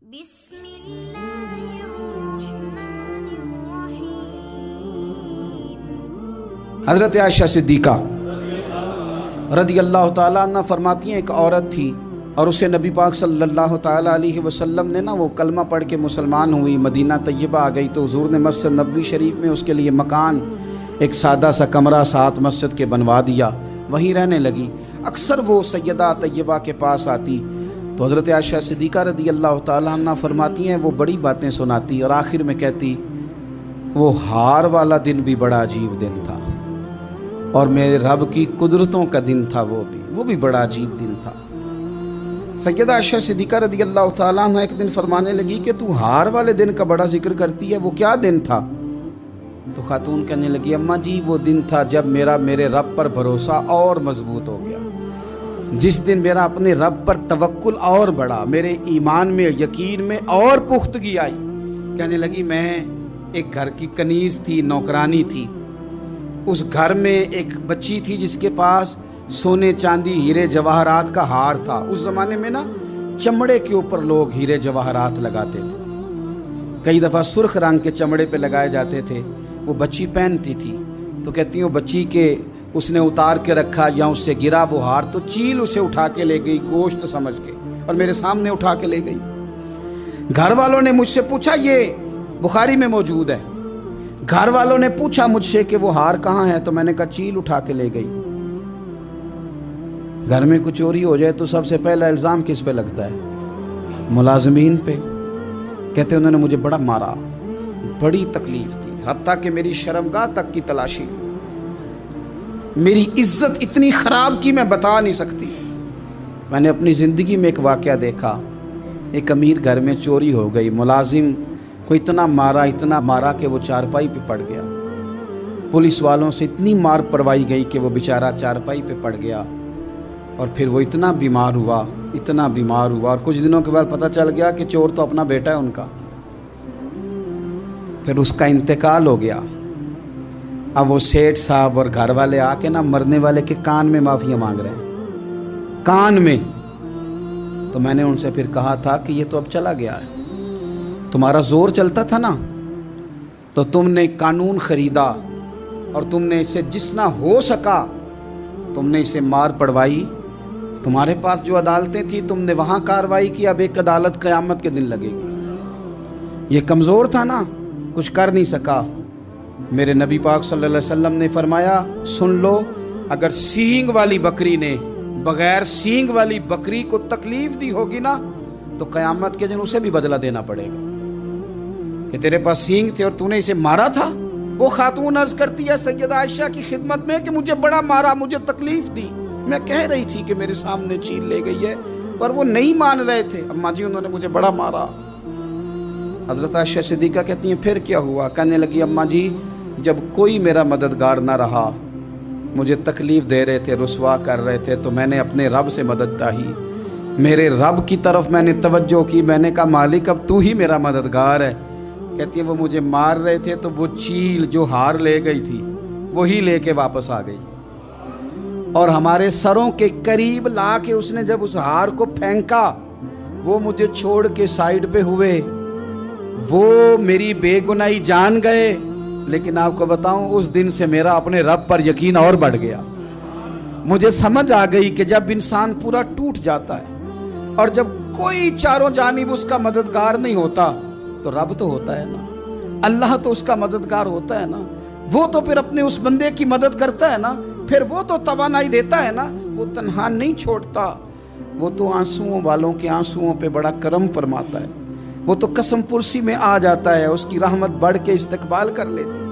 بسم اللہ الرحمن الرحیم۔ حضرت عائشہ صدیقہ رضی اللہ تعالیٰ عنہ فرماتی ہیں ایک عورت تھی اور اسے نبی پاک صلی اللہ تعالیٰ علیہ وسلم نے وہ کلمہ پڑھ کے مسلمان ہوئی، مدینہ طیبہ آ گئی تو حضور نے مسجد نبوی شریف میں اس کے لیے مکان، ایک سادہ سا کمرہ ساتھ مسجد کے بنوا دیا، وہیں رہنے لگی۔ اکثر وہ سیدہ طیبہ کے پاس آتی تو حضرت عائشہ صدیقہ رضی اللہ تعالیٰ عنہ فرماتی ہیں وہ بڑی باتیں سناتی اور آخر میں کہتی وہ ہار والا دن بھی بڑا عجیب دن تھا اور میرے رب کی قدرتوں کا دن تھا، وہ بھی بڑا عجیب دن تھا۔ سیدہ عائشہ صدیقہ رضی اللہ تعالیٰ عنہ ایک دن فرمانے لگی کہ تو ہار والے دن کا بڑا ذکر کرتی ہے، وہ کیا دن تھا؟ تو خاتون کہنے لگی اماں جی وہ دن تھا جب میرے رب پر بھروسہ اور مضبوط ہو گیا، جس دن میرا اپنے رب پر توکل اور بڑھا، میرے ایمان میں یقین میں اور پختگی آئی۔ کہنے لگی میں ایک گھر کی کنیز تھی، نوکرانی تھی، اس گھر میں ایک بچی تھی جس کے پاس سونے چاندی ہیرے جواہرات کا ہار تھا۔ اس زمانے میں چمڑے کے اوپر لوگ ہیرے جواہرات لگاتے تھے، کئی دفعہ سرخ رنگ کے چمڑے پہ لگائے جاتے تھے، وہ بچی پہنتی تھی۔ تو کہتی ہوں بچی کے اس نے اتار کے رکھا یا اس سے گرا وہ ہار تو چیل اسے اٹھا کے لے گئی گوشت سمجھ کے اور میرے سامنے اٹھا کے لے گئی۔ گھر والوں نے مجھ سے پوچھا، یہ بخاری میں موجود ہے، گھر والوں نے پوچھا مجھ سے کہ وہ ہار کہاں ہے تو میں نے کہا چیل اٹھا کے لے گئی۔ گھر میں کچھ چوری ہو جائے تو سب سے پہلا الزام کس پہ لگتا ہے؟ ملازمین پہ۔ کہتے انہوں نے مجھے بڑا مارا، بڑی تکلیف تھی، حتیٰ کہ میری شرمگاہ تک کی تلاشی، میری عزت اتنی خراب کی میں بتا نہیں سکتی۔ میں نے اپنی زندگی میں ایک واقعہ دیکھا، ایک امیر گھر میں چوری ہو گئی، ملازم کو اتنا مارا کہ وہ چارپائی پہ پڑ گیا، پولیس والوں سے اتنی مار پروائی گئی کہ وہ بیچارہ چارپائی پہ پڑ گیا، اور پھر وہ اتنا بیمار ہوا اور کچھ دنوں کے بعد پتہ چل گیا کہ چور تو اپنا بیٹا ہے ان کا، پھر اس کا انتقال ہو گیا۔ اب وہ سیٹھ صاحب اور گھر والے آ کے مرنے والے کے کان میں معافیاں مانگ رہے ہیں، کان میں۔ تو میں نے ان سے پھر کہا تھا کہ یہ تو اب چلا گیا ہے، تمہارا زور چلتا تھا نا تو تم نے قانون خریدا اور تم نے اسے جتنا ہو سکا تم نے اسے مار پڑوائی، تمہارے پاس جو عدالتیں تھیں تم نے وہاں کارروائی کی، اب ایک عدالت قیامت کے دن لگے گی۔ یہ کمزور تھا نا، کچھ کر نہیں سکا۔ میرے نبی پاک صلی اللہ علیہ وسلم نے فرمایا سن لو، اگر سینگ والی بکری نے بغیر سینگ والی بکری کو تکلیف دی ہوگی نا تو قیامت کے دن اسے بھی بدلہ دینا پڑے گا کہ تیرے پاس سینگ تھے اور تو نے اسے مارا تھا۔ وہ خاتون عرض کرتی ہے سیدہ عائشہ کی خدمت میں کہ مجھے بڑا مارا، مجھے تکلیف دی، میں کہہ رہی تھی کہ میرے سامنے چیل لے گئی ہے پر وہ نہیں مان رہے تھے، اماں جی انہوں نے مجھے بڑا مارا۔ حضرت عائشہ صدیقہ کہتی ہیں پھر کیا ہوا؟ کہنے لگی اماں جی جب کوئی میرا مددگار نہ رہا، مجھے تکلیف دے رہے تھے، رسوا کر رہے تھے، تو میں نے اپنے رب سے مدد چاہی، میرے رب کی طرف میں نے توجہ کی، میں نے کہا مالک اب تو ہی میرا مددگار ہے۔ کہتی ہے وہ مجھے مار رہے تھے تو وہ چیل جو ہار لے گئی تھی وہی لے کے واپس آ گئی، اور ہمارے سروں کے قریب لا کے اس نے جب اس ہار کو پھینکا وہ مجھے چھوڑ کے سائیڈ پہ ہوئے، وہ میری بے گناہی جان گئے، لیکن آپ کو بتاؤں اس دن سے میرا اپنے رب پر یقین اور بڑھ گیا۔ مجھے سمجھ آ گئی کہ جب انسان پورا ٹوٹ جاتا ہے اور جب کوئی چاروں جانب اس کا مددگار نہیں ہوتا تو رب تو ہوتا ہے نا، اللہ تو اس کا مددگار ہوتا ہے نا، وہ تو پھر اپنے اس بندے کی مدد کرتا ہے نا، پھر وہ تو توانائی دیتا ہے نا، وہ تنہا نہیں چھوڑتا، وہ تو آنسوؤں والوں کے آنسوؤں پہ بڑا کرم فرماتا ہے، وہ تو قسم پرسی میں آ جاتا ہے، اس کی رحمت بڑھ کے استقبال کر لیتی ہے۔